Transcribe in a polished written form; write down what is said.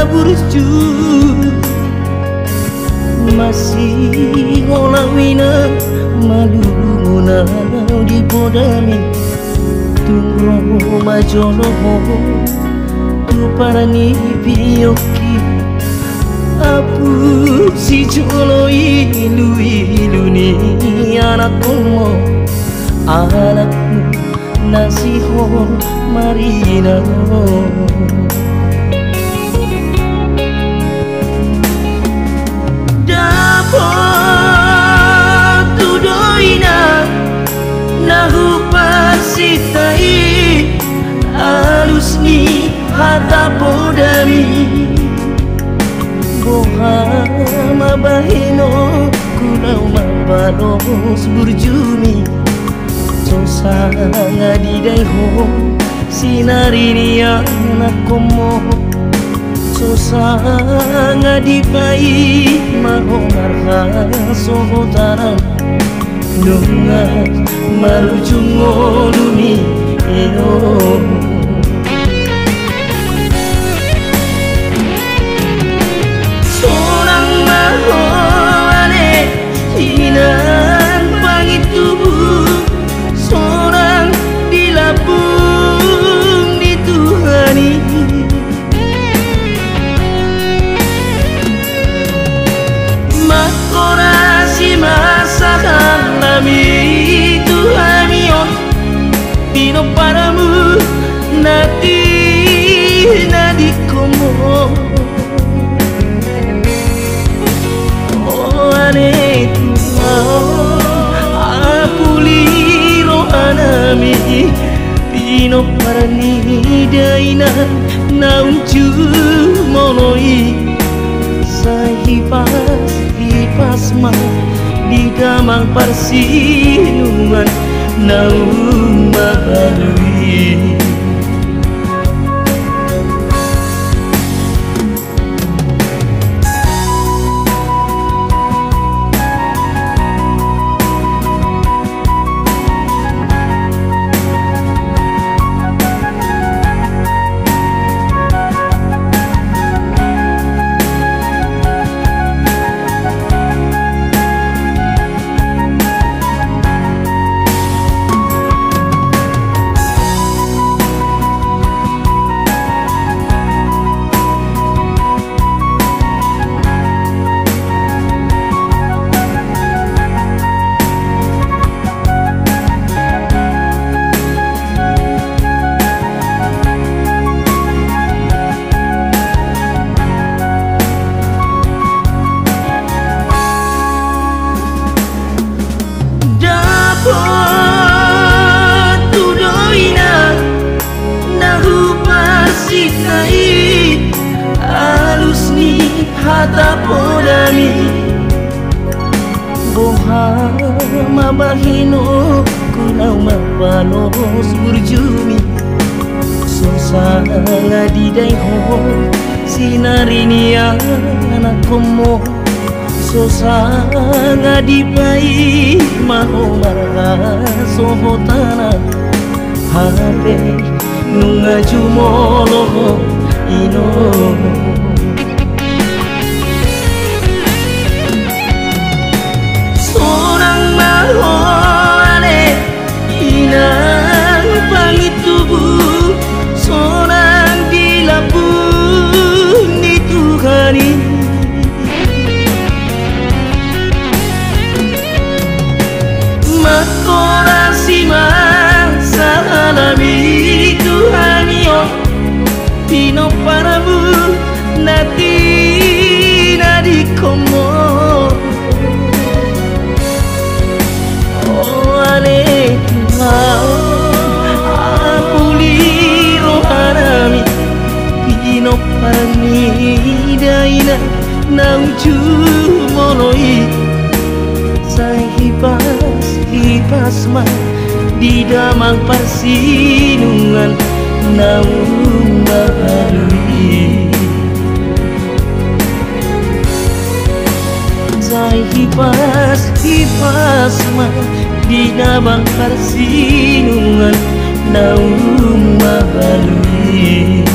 Burju masih ngolawina malu munau di podami tunggu majono tu parani piyoki apu si jolo ilu ni anakku nasiho marina nahu pasitai alus ni hata podami boha mabahino kunau mabalos burjumi sosa ngadidai ho sinarini anak komo sosa ngadipai mahomarha sohotaran nunga marujungo duni ino sorang mahoane hinan pangit tubuh sorang dilapung dituhani makorasi masakan nami Tuhanion Pino padamu nadi komo oh ane Tuhan aku liro anami Pino parani daina naunju monoi sahipas mah di damang persinuman naum mahalui alus ni hata podami boha mabahino kunau mabalos burjumi sosa ngadidai ho sinarini anak komo sosa ngadipai mahomarha sohotana habe nunga jumolo ino sorang mahoane inang pangit tubuh sorang dilapun dituhani makorasi masalami Tuhanion Pino padamu jaina nauju monoi sai hipas mah di damang persinungan naung mahalui sai hipas mah di damang persinungan naung mahalui